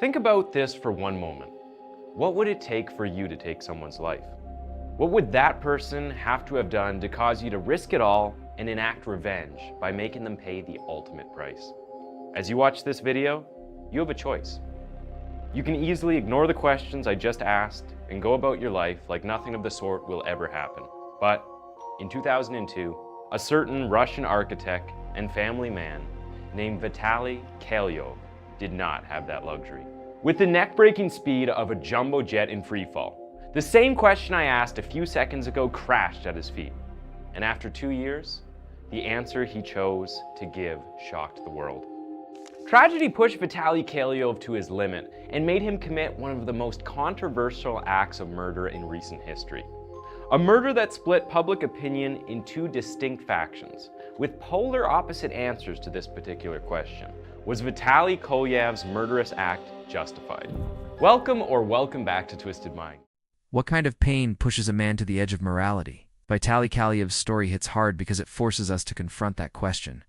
Think about this for one moment. What would it take for you to take someone's life? What would that person have to have done to cause you to risk it all and enact revenge by making them pay the ultimate price? As you watch this video, you have a choice. You can easily ignore the questions I just asked and go about your life like nothing of the sort will ever happen. But in 2002, a certain Russian architect and family man named Vitaly Kalyov did not have that luxury. With the neck-breaking speed of a jumbo jet in freefall, the same question I asked a few seconds ago crashed at his feet. And after 2 years, the answer he chose to give shocked the world. Tragedy pushed Vitaly Kalyov to his limit and made him commit one of the most controversial acts of murder in recent history. A murder that split public opinion in two distinct factions, with polar opposite answers to this particular question. Was Vitaly Kalyov's murderous act justified? Welcome back to Twisted Mind. What kind of pain pushes a man to the edge of morality? Vitaly Kalyov's story hits hard because it forces us to confront that question.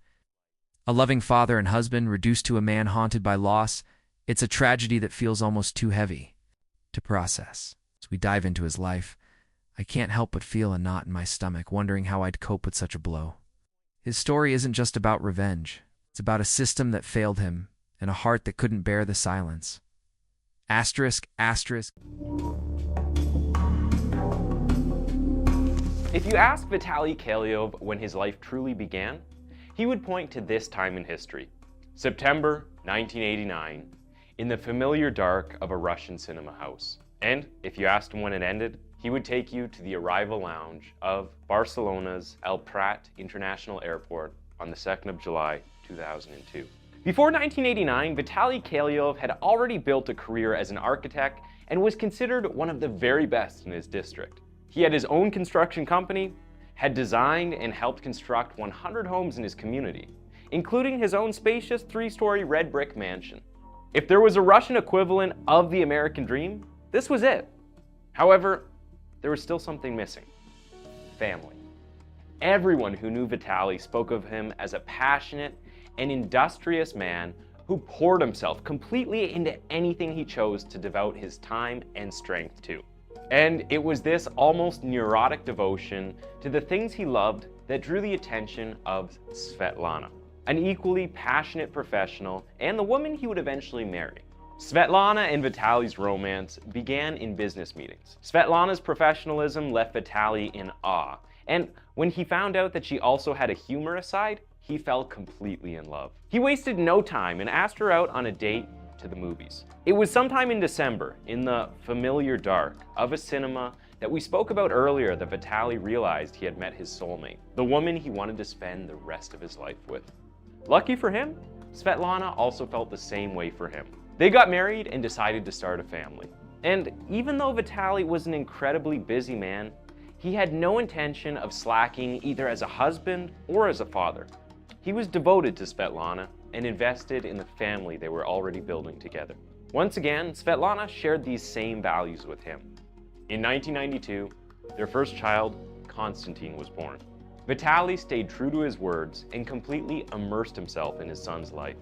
A loving father and husband reduced to a man haunted by loss, it's a tragedy that feels almost too heavy to process. As we dive into his life, I can't help but feel a knot in my stomach, wondering how I'd cope with such a blow. His story isn't just about revenge. It's about a system that failed him and a heart that couldn't bear the silence. Asterisk. If you ask Vitaly Kalyov when his life truly began, he would point to this time in history, September 1989, in the familiar dark of a Russian cinema house. And if you asked him when it ended, he would take you to the arrival lounge of Barcelona's El Prat International Airport on the 2nd of July, 2002. Before 1989, Vitaly Kalyov had already built a career as an architect and was considered one of the very best in his district. He had his own construction company, had designed and helped construct 100 homes in his community, including his own spacious 3-story red brick mansion. If there was a Russian equivalent of the American dream, this was it. However, there was still something missing: family. Everyone who knew Vitaly spoke of him as a passionate and industrious man who poured himself completely into anything he chose to devote his time and strength to. And it was this almost neurotic devotion to the things he loved that drew the attention of Svetlana, an equally passionate professional and the woman he would eventually marry. Svetlana and Vitaly's romance began in business meetings. Svetlana's professionalism left Vitaly in awe, and when he found out that she also had a humorous side, he fell completely in love. He wasted no time and asked her out on a date to the movies. It was sometime in December, in the familiar dark of a cinema that we spoke about earlier, that Vitaly realized he had met his soulmate, the woman he wanted to spend the rest of his life with. Lucky for him, Svetlana also felt the same way for him. They got married and decided to start a family. And even though Vitaly was an incredibly busy man, he had no intention of slacking either as a husband or as a father. He was devoted to Svetlana and invested in the family they were already building together. Once again, Svetlana shared these same values with him. In 1992, their first child, Konstantin, was born. Vitaly stayed true to his words and completely immersed himself in his son's life.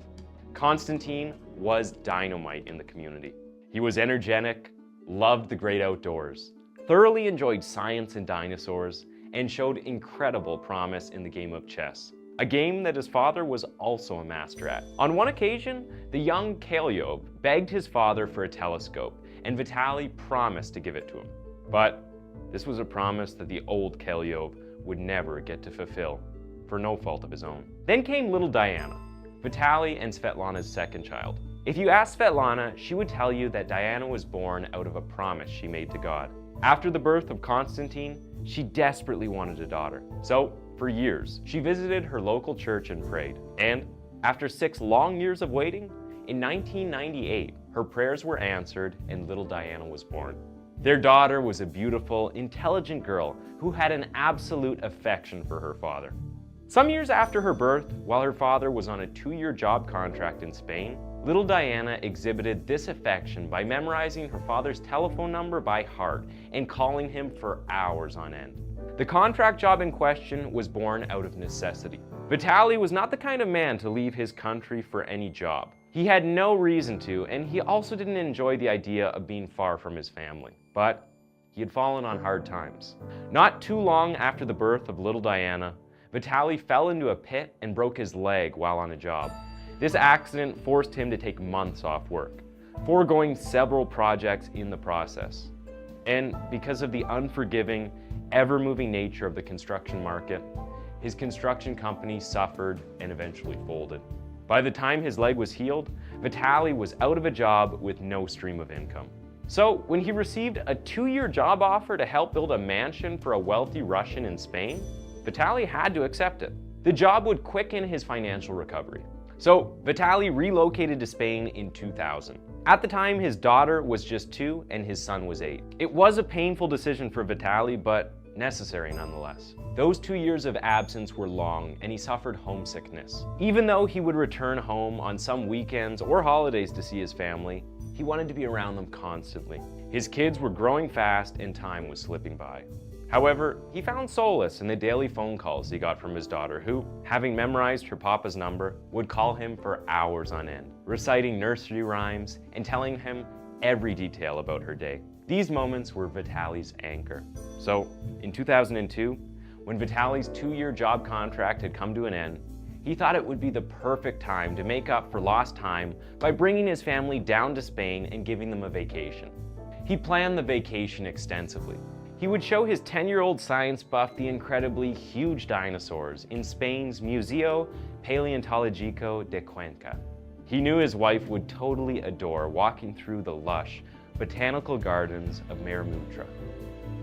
Konstantin was dynamite in the community. He was energetic, loved the great outdoors, thoroughly enjoyed science and dinosaurs, and showed incredible promise in the game of chess, a game that his father was also a master at. On one occasion, the young Kalyov begged his father for a telescope, and Vitaly promised to give it to him. But this was a promise that the old Kalyov would never get to fulfill, for no fault of his own. Then came little Diana, Vitaly and Svetlana's second child. If you asked Svetlana, she would tell you that Diana was born out of a promise she made to God. After the birth of Konstantin, she desperately wanted a daughter. So, for years, she visited her local church and prayed. And after 6 long years of waiting, in 1998, her prayers were answered and little Diana was born. Their daughter was a beautiful, intelligent girl who had an absolute affection for her father. Some years after her birth, while her father was on a 2-year job contract in Spain, little Diana exhibited this affection by memorizing her father's telephone number by heart and calling him for hours on end. The contract job in question was born out of necessity. Vitaly was not the kind of man to leave his country for any job. He had no reason to, and he also didn't enjoy the idea of being far from his family. But he had fallen on hard times. Not too long after the birth of little Diana, Vitaly fell into a pit and broke his leg while on a job. This accident forced him to take months off work, foregoing several projects in the process. And because of the unforgiving, ever-moving nature of the construction market, his construction company suffered and eventually folded. By the time his leg was healed, Vitaly was out of a job with no stream of income. So when he received a 2-year job offer to help build a mansion for a wealthy Russian in Spain, Vitaly had to accept it. The job would quicken his financial recovery. So Vitaly relocated to Spain in 2000. At the time, his daughter was just 2 and his son was 8. It was a painful decision for Vitaly, but necessary nonetheless. Those 2 years of absence were long and he suffered homesickness. Even though he would return home on some weekends or holidays to see his family, he wanted to be around them constantly. His kids were growing fast and time was slipping by. However, he found solace in the daily phone calls he got from his daughter who, having memorized her papa's number, would call him for hours on end, reciting nursery rhymes and telling him every detail about her day. These moments were Vitaly's anchor. So, in 2002, when Vitaly's 2-year job contract had come to an end, he thought it would be the perfect time to make up for lost time by bringing his family down to Spain and giving them a vacation. He planned the vacation extensively. He would show his 10-year-old science buff the incredibly huge dinosaurs in Spain's Museo Paleontológico de Cuenca. He knew his wife would totally adore walking through the lush botanical gardens of Maramutra.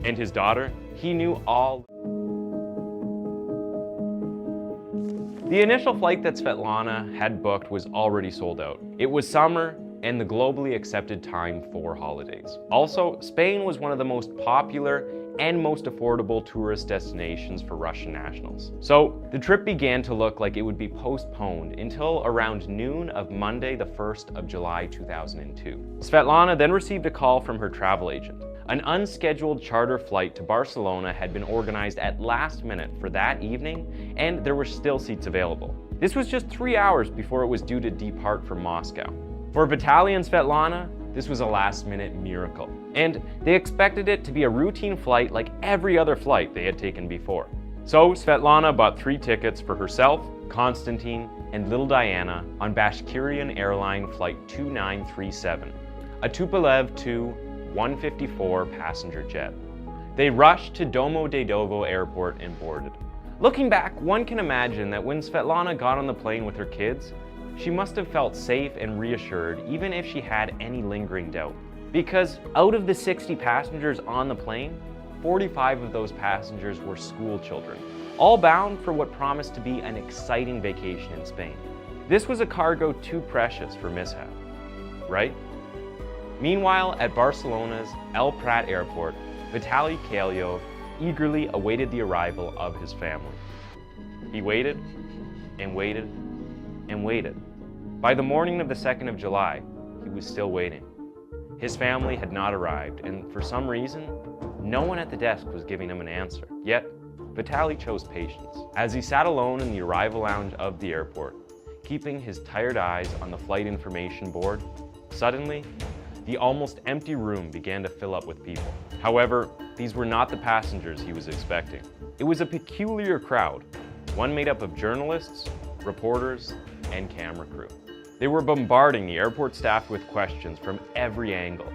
And his daughter, he knew all. The initial flight that Svetlana had booked was already sold out. It was summer and the globally accepted time for holidays. Also, Spain was one of the most popular and most affordable tourist destinations for Russian nationals. So the trip began to look like it would be postponed until around noon of Monday, the 1st of July 2002. Svetlana then received a call from her travel agent. An unscheduled charter flight to Barcelona had been organized at last minute for that evening, and there were still seats available. This was just 3 hours before it was due to depart from Moscow. For Vitaly and Svetlana, this was a last-minute miracle, and they expected it to be a routine flight like every other flight they had taken before. So Svetlana bought 3 tickets for herself, Konstantin, and little Diana on Bashkirian airline flight 2937, a Tupolev Tu-154 passenger jet. They rushed to Domodedovo airport and boarded. Looking back, one can imagine that when Svetlana got on the plane with her kids, she must have felt safe and reassured even if she had any lingering doubt. Because out of the 60 passengers on the plane, 45 of those passengers were school children, all bound for what promised to be an exciting vacation in Spain. This was a cargo too precious for mishap, right? Meanwhile, at Barcelona's El Prat airport, Vitaly Kalyov eagerly awaited the arrival of his family. He waited and waited and waited. By the morning of the 2nd of July, he was still waiting. His family had not arrived, and for some reason, no one at the desk was giving him an answer. Yet, Vitaly chose patience. As he sat alone in the arrival lounge of the airport, keeping his tired eyes on the flight information board, suddenly, the almost empty room began to fill up with people. However, these were not the passengers he was expecting. It was a peculiar crowd, one made up of journalists, reporters, and camera crew. They were bombarding the airport staff with questions from every angle.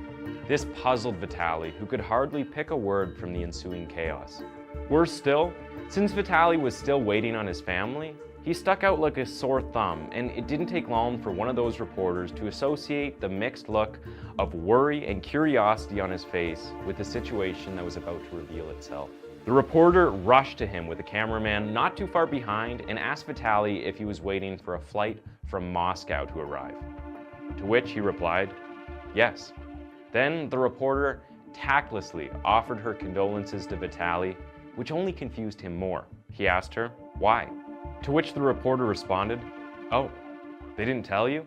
This puzzled Vitaly, who could hardly pick a word from the ensuing chaos. Worse still, since Vitaly was still waiting on his family, he stuck out like a sore thumb, and it didn't take long for one of those reporters to associate the mixed look of worry and curiosity on his face with the situation that was about to reveal itself. The reporter rushed to him with a cameraman not too far behind and asked Vitaly if he was waiting for a flight from Moscow to arrive. To which he replied, yes. Then the reporter tactlessly offered her condolences to Vitaly, which only confused him more. He asked her, why? To which the reporter responded, oh, they didn't tell you?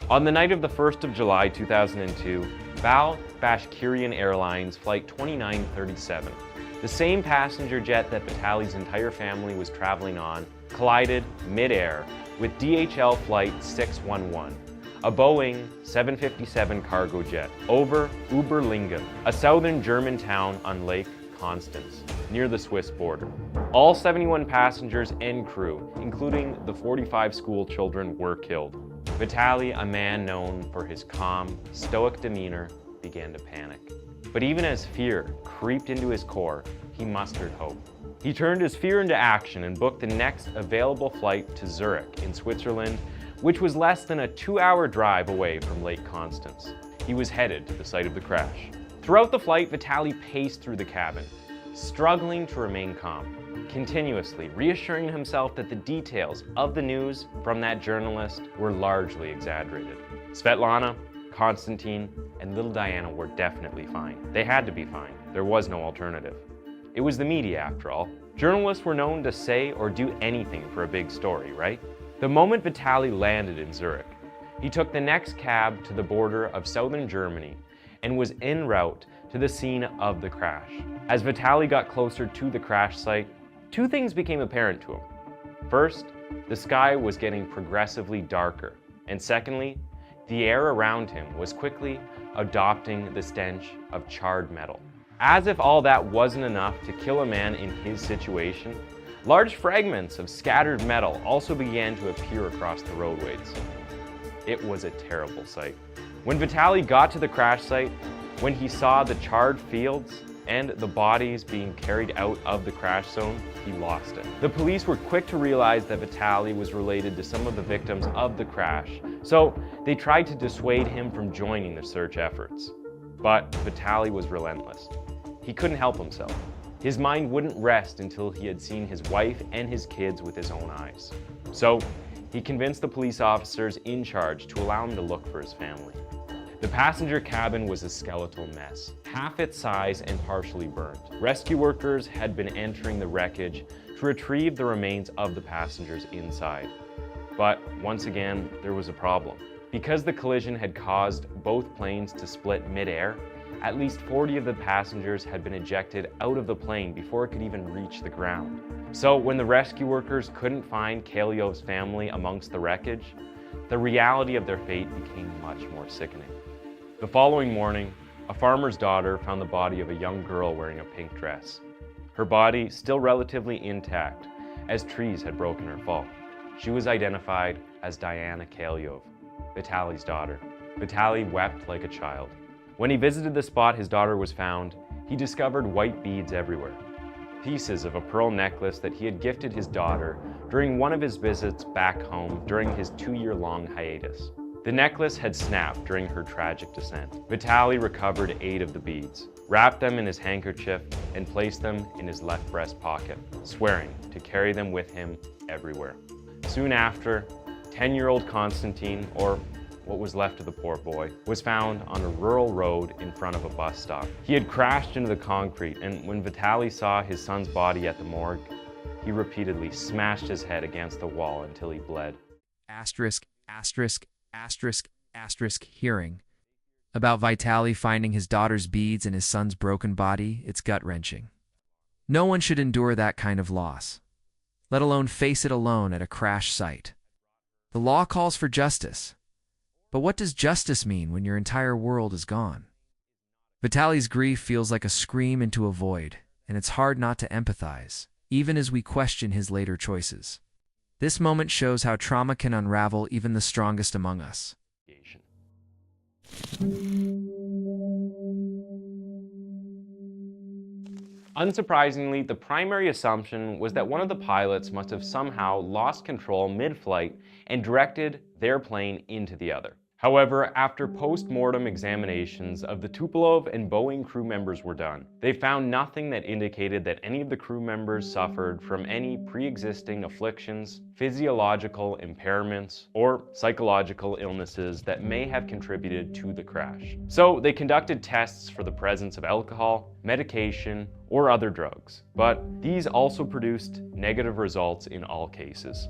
On the night of the 1st of July 2002, Bashkirian Airlines Flight 2937, the same passenger jet that Vitaly's entire family was traveling on, collided mid-air with DHL Flight 611, a Boeing 757 cargo jet, over Uberlingen, a southern German town on Lake Constance, near the Swiss border. All 71 passengers and crew, including the 45 school children, were killed. Vitaly, a man known for his calm, stoic demeanor, began to panic. But even as fear creeped into his core, he mustered hope. He turned his fear into action and booked the next available flight to Zurich in Switzerland, which was less than a 2-hour drive away from Lake Constance. He was headed to the site of the crash. Throughout the flight, Vitaly paced through the cabin, struggling to remain calm, continuously reassuring himself that the details of the news from that journalist were largely exaggerated. Svetlana, Konstantin, and little Diana were definitely fine. They had to be fine. There was no alternative. It was the media, after all. Journalists were known to say or do anything for a big story, right? The moment Vitaly landed in Zurich, he took the next cab to the border of southern Germany and was en route to the scene of the crash. As Vitaly got closer to the crash site, two things became apparent to him. First, the sky was getting progressively darker, and secondly, the air around him was quickly adopting the stench of charred metal. As if all that wasn't enough to kill a man in his situation, large fragments of scattered metal also began to appear across the roadways. It was a terrible sight. When Vitaly got to the crash site, when he saw the charred fields and the bodies being carried out of the crash zone, he lost it. The police were quick to realize that Vitaly was related to some of the victims of the crash, so they tried to dissuade him from joining the search efforts. But Vitaly was relentless. He couldn't help himself. His mind wouldn't rest until he had seen his wife and his kids with his own eyes. So he convinced the police officers in charge to allow him to look for his family. The passenger cabin was a skeletal mess, half its size and partially burnt. Rescue workers had been entering the wreckage to retrieve the remains of the passengers inside. But once again, there was a problem. Because the collision had caused both planes to split mid-air, at least 40 of the passengers had been ejected out of the plane before it could even reach the ground. So when the rescue workers couldn't find Kalyov's family amongst the wreckage, the reality of their fate became much more sickening. The following morning, a farmer's daughter found the body of a young girl wearing a pink dress. Her body still relatively intact, as trees had broken her fall. She was identified as Diana Kalyov, Vitaly's daughter. Vitaly wept like a child. When he visited the spot his daughter was found, he discovered white beads everywhere, pieces of a pearl necklace that he had gifted his daughter during one of his visits back home during his 2-year-long hiatus. The necklace had snapped during her tragic descent. Vitaly recovered 8 of the beads, wrapped them in his handkerchief, and placed them in his left breast pocket, swearing to carry them with him everywhere. Soon after, 10-year-old Konstantin, or what was left of the poor boy, was found on a rural road in front of a bus stop. He had crashed into the concrete, and when Vitaly saw his son's body at the morgue, he repeatedly smashed his head against the wall until he bled. Hearing about Vitaly finding his daughter's beads and his son's broken body, it's gut-wrenching. No one should endure that kind of loss, let alone face it alone at a crash site. The law calls for justice, but what does justice mean when your entire world is gone? Vitaly's grief feels like a scream into a void, and it's hard not to empathize, even as we question his later choices. This moment shows how trauma can unravel even the strongest among us. Unsurprisingly, the primary assumption was that one of the pilots must have somehow lost control mid-flight and directed their plane into the other. However, after post-mortem examinations of the Tupolev and Boeing crew members were done, they found nothing that indicated that any of the crew members suffered from any pre-existing afflictions, physiological impairments, or psychological illnesses that may have contributed to the crash. So they conducted tests for the presence of alcohol, medication, or other drugs, but these also produced negative results in all cases.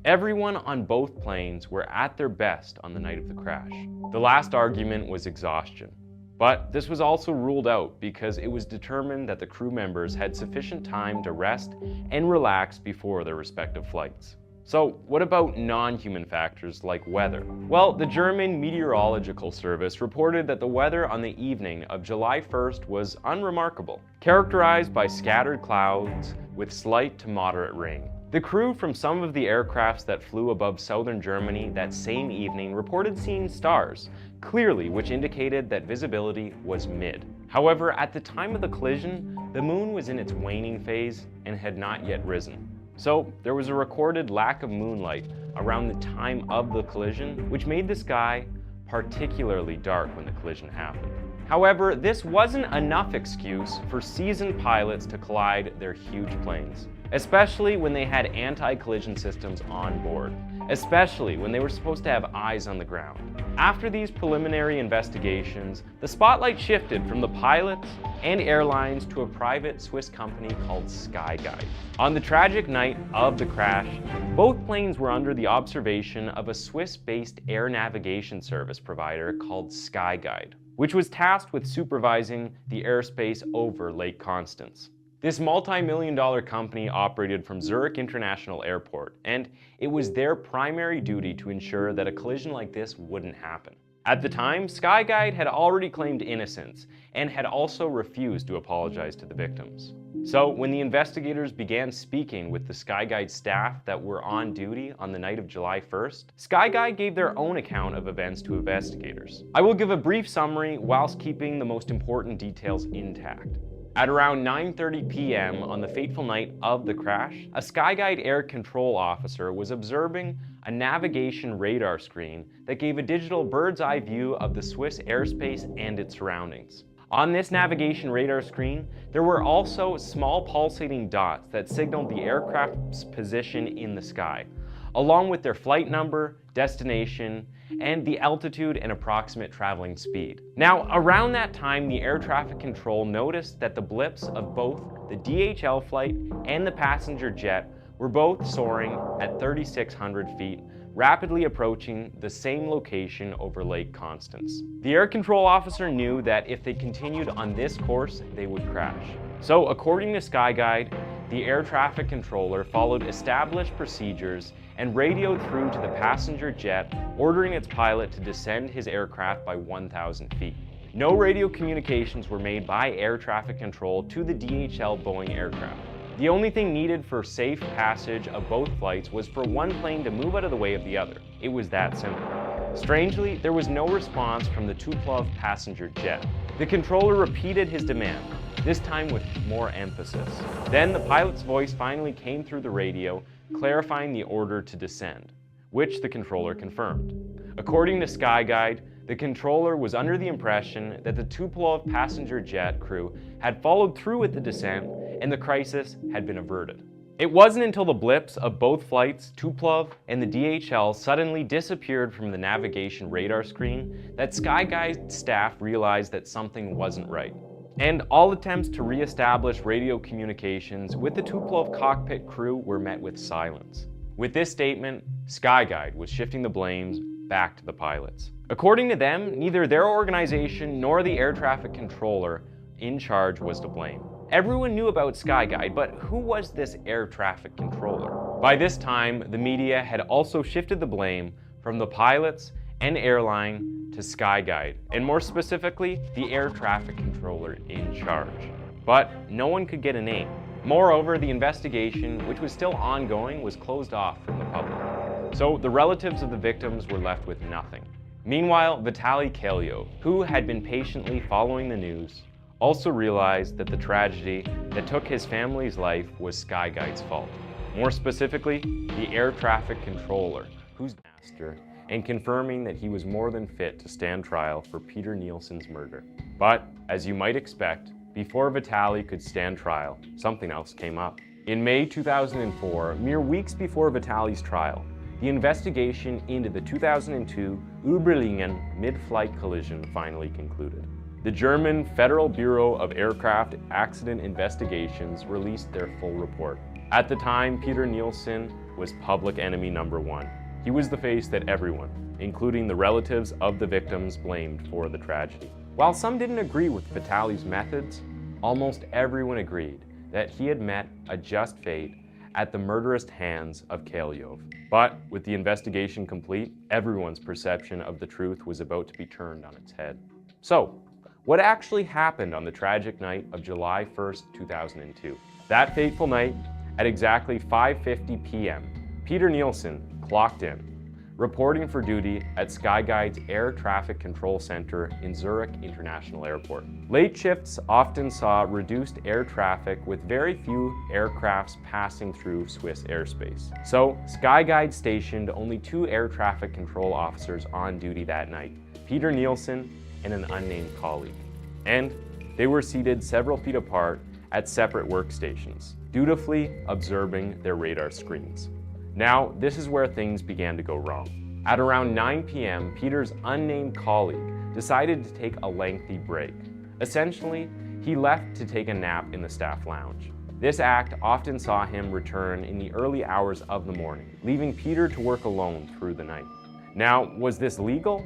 Everyone on both planes were at their best on the night of the crash. The last argument was exhaustion, but this was also ruled out because it was determined that the crew members had sufficient time to rest and relax before their respective flights. So what about non-human factors like weather? Well, the German Meteorological Service reported that the weather on the evening of July 1st was unremarkable, characterized by scattered clouds with slight to moderate rain. The crew from some of the aircrafts that flew above southern Germany that same evening reported seeing stars, clearly, which indicated that visibility was mid. However, at the time of the collision, the moon was in its waning phase and had not yet risen. So there was a recorded lack of moonlight around the time of the collision, which made the sky particularly dark when the collision happened. However, this wasn't enough excuse for seasoned pilots to collide their huge planes, especially when they had anti-collision systems on board, especially when they were supposed to have eyes on the ground. After these preliminary investigations, the spotlight shifted from the pilots and airlines to a private Swiss company called SkyGuide. On the tragic night of the crash, both planes were under the observation of a Swiss-based air navigation service provider called SkyGuide, which was tasked with supervising the airspace over Lake Constance. This multi-million-dollar company operated from Zurich International Airport, and it was their primary duty to ensure that a collision like this wouldn't happen. At the time, SkyGuide had already claimed innocence and had also refused to apologize to the victims. So when the investigators began speaking with the SkyGuide staff that were on duty on the night of July 1st, SkyGuide gave their own account of events to investigators. I will give a brief summary whilst keeping the most important details intact. At around 9:30 p.m. on the fateful night of the crash, a SkyGuide air control officer was observing a navigation radar screen that gave a digital bird's eye view of the Swiss airspace and its surroundings. On this navigation radar screen, there were also small pulsating dots that signaled the aircraft's position in the sky, along with their flight number, destination, and the altitude and approximate traveling speed. Now, around that time, the air traffic control noticed that the blips of both the DHL flight and the passenger jet were both soaring at 3,600 feet, rapidly approaching the same location over Lake Constance. The air control officer knew that if they continued on this course, they would crash. So, according to SkyGuide, the air traffic controller followed established procedures and radioed through to the passenger jet, ordering its pilot to descend his aircraft by 1,000 feet. No radio communications were made by air traffic control to the DHL Boeing aircraft. The only thing needed for safe passage of both flights was for one plane to move out of the way of the other. It was that simple. Strangely, there was no response from the Tupolev passenger jet. The controller repeated his demand, this time with more emphasis. Then the pilot's voice finally came through the radio, clarifying the order to descend, which the controller confirmed. According to SkyGuide, the controller was under the impression that the Tupolev passenger jet crew had followed through with the descent and the crisis had been averted. It wasn't until the blips of both flights, Tupolev and the DHL, suddenly disappeared from the navigation radar screen that SkyGuide staff realized that something wasn't right. And all attempts to re-establish radio communications with the Tupolev cockpit crew were met with silence. With this statement, SkyGuide was shifting the blames back to the pilots. According to them, neither their organization nor the air traffic controller in charge was to blame. Everyone knew about SkyGuide, but who was this air traffic controller? By this time, the media had also shifted the blame from the pilots and airline to SkyGuide, and more specifically, the air traffic controller in charge. But no one could get a name. Moreover, the investigation, which was still ongoing, was closed off from the public. So the relatives of the victims were left with nothing. Meanwhile, Vitaly Kalyov, who had been patiently following the news, also realized that the tragedy that took his family's life was SkyGuide's fault. More specifically, the air traffic controller, whose master, and confirming that he was more than fit to stand trial for Peter Nielsen's murder. But, as you might expect, before Vitaly could stand trial, something else came up. In May 2004, mere weeks before Vitaly's trial, the investigation into the 2002 Uberlingen mid-flight collision finally concluded. The German Federal Bureau of Aircraft Accident Investigations released their full report. At the time, Peter Nielsen was public enemy number one. He was the face that everyone, including the relatives of the victims, blamed for the tragedy. While some didn't agree with Vitaly's methods, almost everyone agreed that he had met a just fate at the murderous hands of Kalyov. But with the investigation complete, everyone's perception of the truth was about to be turned on its head. So, what actually happened on the tragic night of July 1st, 2002? That fateful night, at exactly 5:50 p.m., Peter Nielsen clocked in, reporting for duty at SkyGuide's Air Traffic Control Center in Zurich International Airport. Late shifts often saw reduced air traffic with very few aircrafts passing through Swiss airspace. So, SkyGuide stationed only 2 air traffic control officers on duty that night, Peter Nielsen and an unnamed colleague. And they were seated several feet apart at separate workstations, dutifully observing their radar screens. Now, this is where things began to go wrong. At around 9 p.m., Peter's unnamed colleague decided to take a lengthy break. Essentially, he left to take a nap in the staff lounge. This act often saw him return in the early hours of the morning, leaving Peter to work alone through the night. Now, was this legal?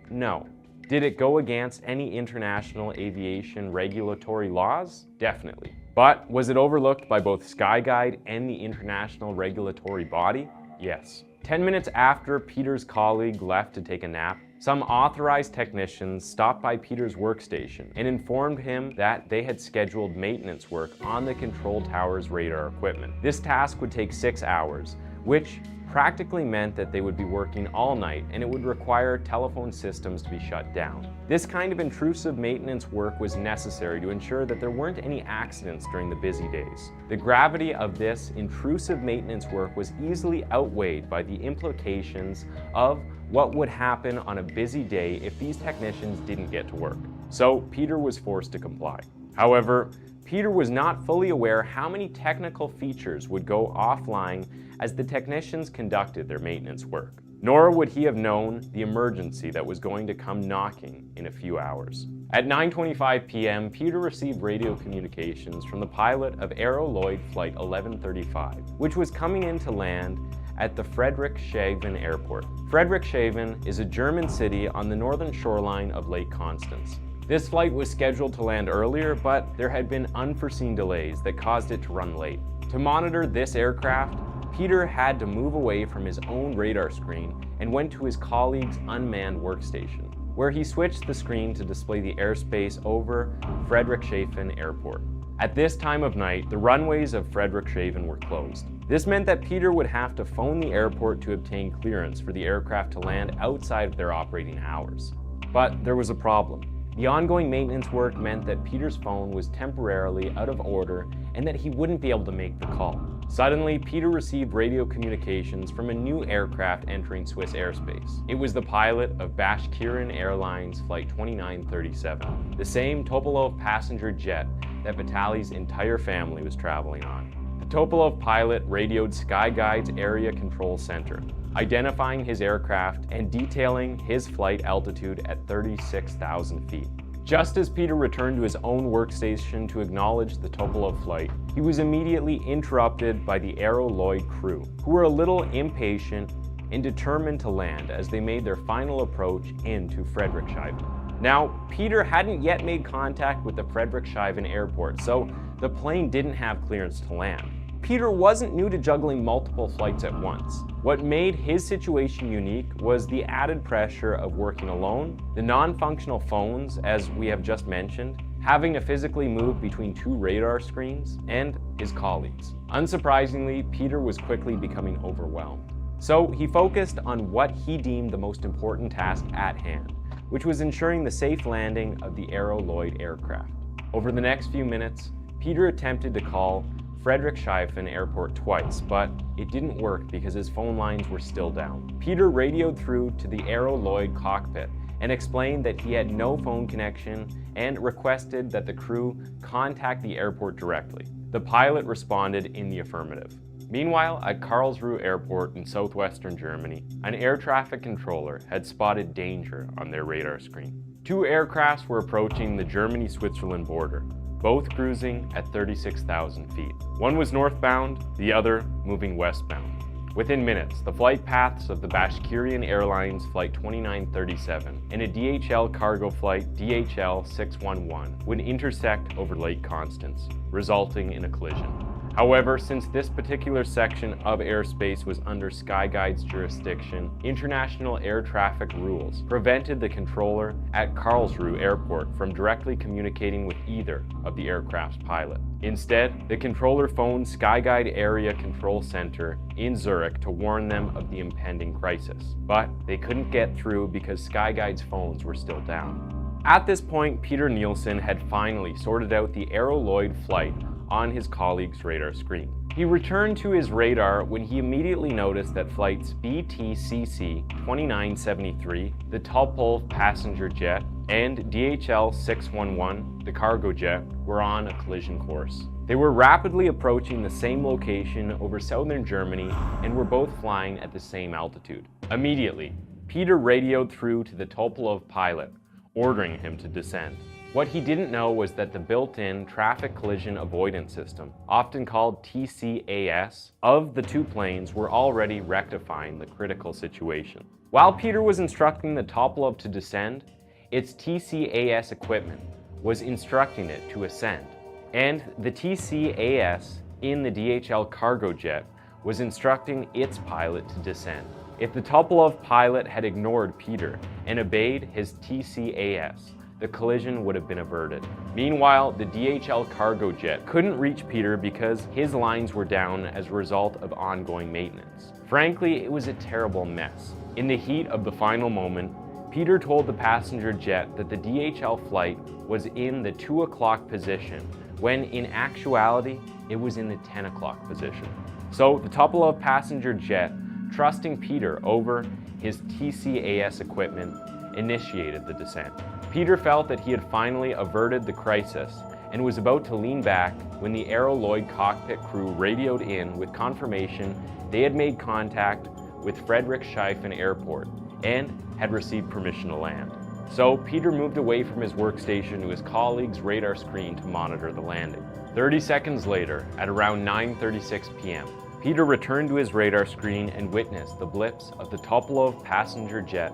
No. Did it go against any international aviation regulatory laws? Definitely. But was it overlooked by both SkyGuide and the international regulatory body? Yes. 10 minutes after Peter's colleague left to take a nap, some authorized technicians stopped by Peter's workstation and informed him that they had scheduled maintenance work on the control tower's radar equipment. This task would take 6 hours, which practically meant that they would be working all night and it would require telephone systems to be shut down. This kind of intrusive maintenance work was necessary to ensure that there weren't any accidents during the busy days. The gravity of this intrusive maintenance work was easily outweighed by the implications of what would happen on a busy day if these technicians didn't get to work. So Peter was forced to comply. However, Peter was not fully aware how many technical features would go offline as the technicians conducted their maintenance work. Nor would he have known the emergency that was going to come knocking in a few hours. At 9:25 p.m., Peter received radio communications from the pilot of Aero Lloyd Flight 1135, which was coming in to land at the Friedrichshafen Airport. Friedrichshafen is a German city on the northern shoreline of Lake Constance. This flight was scheduled to land earlier, but there had been unforeseen delays that caused it to run late. To monitor this aircraft, Peter had to move away from his own radar screen and went to his colleague's unmanned workstation, where he switched the screen to display the airspace over Friedrichshafen Airport. At this time of night, the runways of Friedrichshafen were closed. This meant that Peter would have to phone the airport to obtain clearance for the aircraft to land outside of their operating hours. But there was a problem. The ongoing maintenance work meant that Peter's phone was temporarily out of order and that he wouldn't be able to make the call. Suddenly, Peter received radio communications from a new aircraft entering Swiss airspace. It was the pilot of Bashkirian Airlines Flight 2937, the same Topolov passenger jet that Vitaly's entire family was traveling on. The Topolov pilot radioed SkyGuide's Area Control Center, identifying his aircraft and detailing his flight altitude at 36,000 feet. Just as Peter returned to his own workstation to acknowledge the Topolov flight, he was immediately interrupted by the Aero Lloyd crew, who were a little impatient and determined to land as they made their final approach into Friedrichshafen. Now, Peter hadn't yet made contact with the Friedrichshafen airport, so the plane didn't have clearance to land. Peter wasn't new to juggling multiple flights at once. What made his situation unique was the added pressure of working alone, the non-functional phones, as we have just mentioned, having to physically move between 2 radar screens, and his colleagues. Unsurprisingly, Peter was quickly becoming overwhelmed. So he focused on what he deemed the most important task at hand, which was ensuring the safe landing of the Aero Lloyd aircraft. Over the next few minutes, Peter attempted to call Friedrichshafen Airport twice, but it didn't work because his phone lines were still down. Peter radioed through to the Aero Lloyd cockpit and explained that he had no phone connection and requested that the crew contact the airport directly. The pilot responded in the affirmative. Meanwhile, at Karlsruhe Airport in southwestern Germany, an air traffic controller had spotted danger on their radar screen. 2 aircrafts were approaching the Germany-Switzerland border, both cruising at 36,000 feet. One was northbound, the other moving westbound. Within minutes, the flight paths of the Bashkirian Airlines Flight 2937 and a DHL cargo flight DHL 611 would intersect over Lake Constance, resulting in a collision. However, since this particular section of airspace was under SkyGuide's jurisdiction, international air traffic rules prevented the controller at Karlsruhe Airport from directly communicating with either of the aircraft's pilot. Instead, the controller phoned SkyGuide Area Control Center in Zurich to warn them of the impending crisis. But they couldn't get through because SkyGuide's phones were still down. At this point, Peter Nielsen had finally sorted out the aeroloid flight on his colleague's radar screen. He returned to his radar when he immediately noticed that flights BTCC 2973, the Tupolev passenger jet, and DHL 611, the cargo jet, were on a collision course. They were rapidly approaching the same location over southern Germany and were both flying at the same altitude. Immediately, Peter radioed through to the Tupolev pilot, ordering him to descend. What he didn't know was that the built-in traffic collision avoidance system, often called TCAS, of the two planes were already rectifying the critical situation. While Peter was instructing the Tupolev to descend, its TCAS equipment was instructing it to ascend. And the TCAS in the DHL cargo jet was instructing its pilot to descend. If the Tupolev pilot had ignored Peter and obeyed his TCAS, the collision would have been averted. Meanwhile, the DHL cargo jet couldn't reach Peter because his lines were down as a result of ongoing maintenance. Frankly, it was a terrible mess. In the heat of the final moment, Peter told the passenger jet that the DHL flight was in the 2 o'clock position, when in actuality, it was in the 10 o'clock position. So the Tupolev passenger jet, trusting Peter over his TCAS equipment, initiated the descent. Peter felt that he had finally averted the crisis and was about to lean back when the aeroloid cockpit crew radioed in with confirmation they had made contact with Friedrichshafen Airport and had received permission to land. So Peter moved away from his workstation to his colleague's radar screen to monitor the landing. 30 seconds later, at around 9:36 p.m., Peter returned to his radar screen and witnessed the blips of the Tupolev passenger jet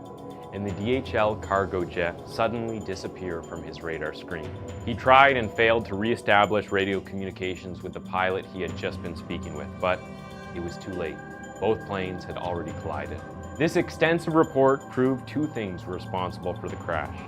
and the DHL cargo jet suddenly disappear from his radar screen. He tried and failed to re-establish radio communications with the pilot he had just been speaking with, but it was too late. Both planes had already collided. This extensive report proved two things were responsible for the crash.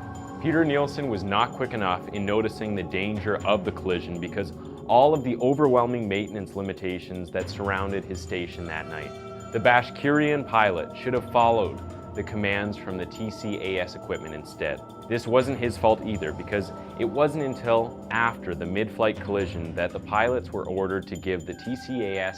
Peter Nielsen was not quick enough in noticing the danger of the collision because all of the overwhelming maintenance limitations that surrounded his station that night. The Bashkirian pilot should have followed the commands from the TCAS equipment instead. This wasn't his fault either because it wasn't until after the mid-flight collision that the pilots were ordered to give the TCAS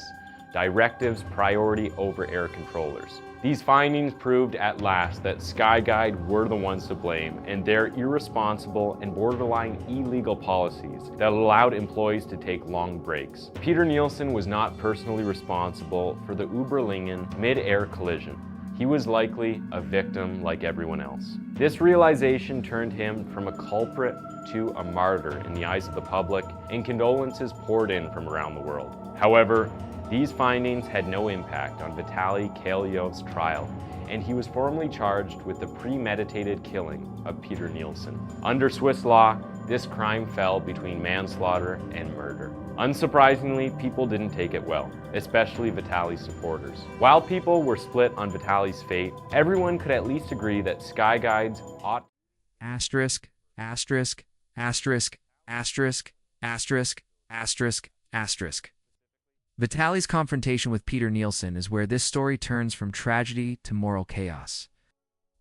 directives priority over air controllers. These findings proved at last that SkyGuide were the ones to blame and their irresponsible and borderline illegal policies that allowed employees to take long breaks. Peter Nielsen was not personally responsible for the Uberlingen mid-air collision. He was likely a victim like everyone else. This realization turned him from a culprit to a martyr in the eyes of the public, and condolences poured in from around the world. However, these findings had no impact on Vitaly Kalyov's trial, and he was formally charged with the premeditated killing of Peter Nielsen. Under Swiss law, this crime fell between manslaughter and murder. Unsurprisingly, people didn't take it well, especially Vitaly's supporters. While people were split on Vitaly's fate, everyone could at least agree that SkyGuides ought Asterisk, asterisk, asterisk, asterisk, asterisk, asterisk, asterisk. Vitaly's confrontation with Peter Nielsen is where this story turns from tragedy to moral chaos.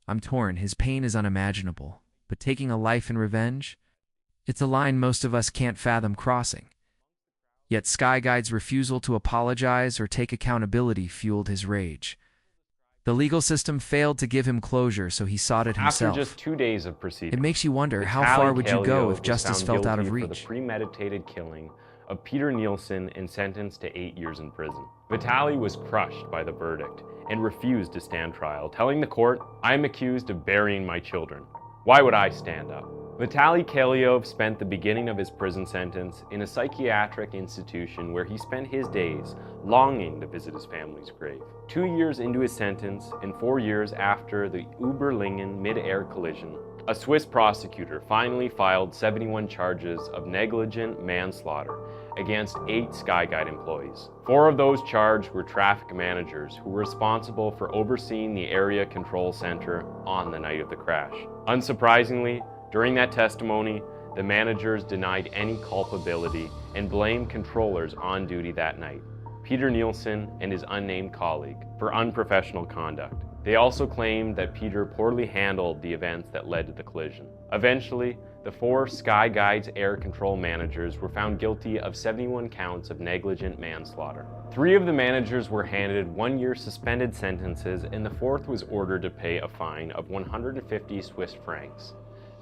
I'm torn, his pain is unimaginable, but taking a life in revenge? It's a line most of us can't fathom crossing. Yet SkyGuide's refusal to apologize or take accountability fueled his rage. The legal system failed to give him closure, so he sought it himself. After just 2 days of proceedings, It makes you wonder, how Vitaly far would you go Kalyov if was justice found felt out of guilty for reach? the premeditated killing of Peter Nielsen and sentenced to 8 years in prison. Vitaly was crushed by the verdict and refused to stand trial, telling the court, "I am accused of burying my children. Why would I stand up?" Vitaly Kalyov spent the beginning of his prison sentence in a psychiatric institution where he spent his days longing to visit his family's grave. 2 years into his sentence and 4 years after the Uberlingen mid-air collision, a Swiss prosecutor finally filed 71 charges of negligent manslaughter against 8 SkyGuide employees. 4 of those charged were traffic managers who were responsible for overseeing the area control center on the night of the crash. Unsurprisingly, during that testimony, the managers denied any culpability and blamed controllers on duty that night, Peter Nielsen and his unnamed colleague, for unprofessional conduct. They also claimed that Peter poorly handled the events that led to the collision. Eventually, the 4 SkyGuide's air control managers were found guilty of 71 counts of negligent manslaughter. 3 of the managers were handed 1-year suspended sentences, and the 4th was ordered to pay a fine of 150 Swiss francs,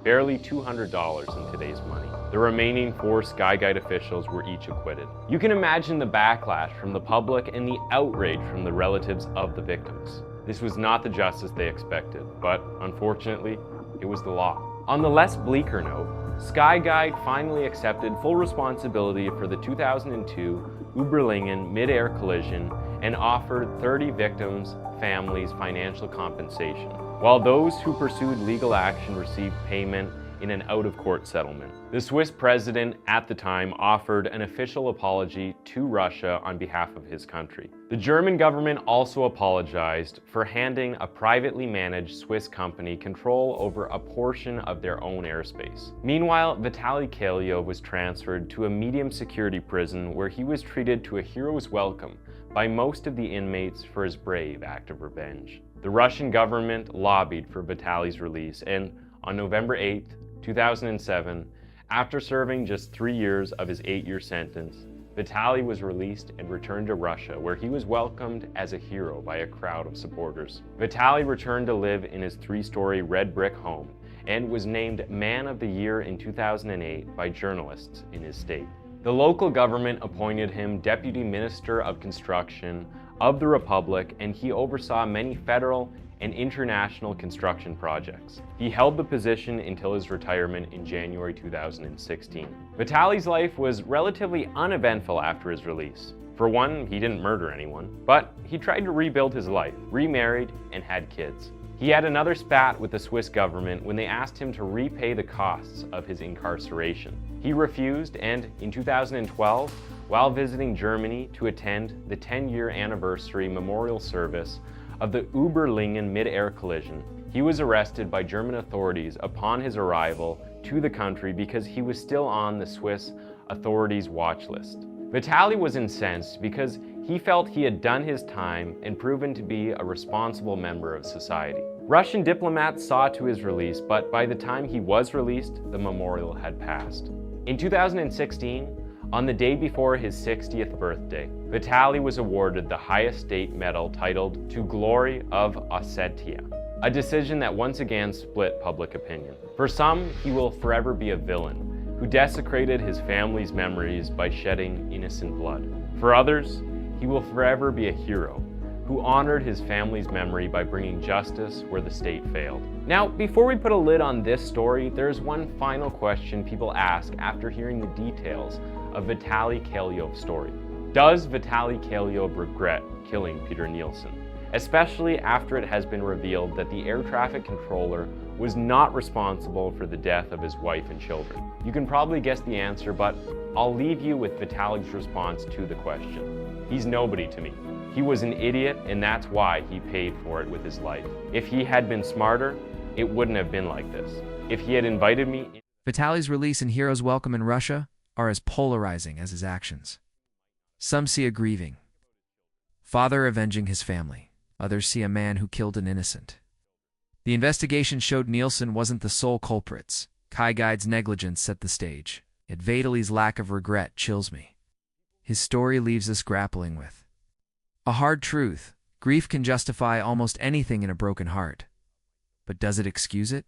barely $200 in today's money. The remaining 4 SkyGuide officials were each acquitted. You can imagine the backlash from the public and the outrage from the relatives of the victims. This was not the justice they expected, but unfortunately, it was the law. On the less bleaker note, SkyGuide finally accepted full responsibility for the 2002 Uberlingen mid-air collision and offered 30 victims' families financial compensation, while those who pursued legal action received payment in an out-of-court settlement. The Swiss president at the time offered an official apology to Russia on behalf of his country. The German government also apologized for handing a privately managed Swiss company control over a portion of their own airspace. Meanwhile, Vitaly Kalyov was transferred to a medium security prison where he was treated to a hero's welcome by most of the inmates for his brave act of revenge. The Russian government lobbied for Vitaly's release, and on November 8, 2007, after serving just 3 years of his 8-year sentence, Vitaly was released and returned to Russia, where he was welcomed as a hero by a crowd of supporters. Vitaly returned to live in his 3-story red brick home and was named Man of the Year in 2008 by journalists in his state. The local government appointed him Deputy Minister of Construction of the Republic, and he oversaw many federal and international construction projects. He held the position until his retirement in January 2016. Vitaly's life was relatively uneventful after his release. For one, he didn't murder anyone, but he tried to rebuild his life, remarried, and had kids. He had another spat with the Swiss government when they asked him to repay the costs of his incarceration. He refused, and in 2012, while visiting Germany to attend the 10-year anniversary memorial service of the Uberlingen mid-air collision, he was arrested by German authorities upon his arrival to the country because he was still on the Swiss authorities' watch list. Vitaly was incensed because he felt he had done his time and proven to be a responsible member of society. Russian diplomats saw to his release, but by the time he was released, the memorial had passed. In 2016, on the day before his 60th birthday, Vitaly was awarded the highest state medal titled To Glory of Ossetia, a decision that once again split public opinion. For some, he will forever be a villain who desecrated his family's memories by shedding innocent blood. For others, he will forever be a hero who honored his family's memory by bringing justice where the state failed. Now, before we put a lid on this story, there's one final question people ask after hearing the details of Vitaly Kalyov's story. Does Vitaly Kalyov regret killing Peter Nielsen? Especially after it has been revealed that the air traffic controller was not responsible for the death of his wife and children. You can probably guess the answer, but I'll leave you with Vitaly's response to the question. He's nobody to me. He was an idiot, and that's why he paid for it with his life. If he had been smarter, it wouldn't have been like this. If he had invited me... Vitaly's release and hero's welcome in Russia are as polarizing as his actions. Some see a grieving father avenging his family. Others see a man who killed an innocent. The investigation showed Nielsen wasn't the sole culprit. SkyGuide's negligence set the stage. Yet Vitaly's lack of regret chills me. His story leaves us grappling with a hard truth. Grief can justify almost anything in a broken heart. But does it excuse it?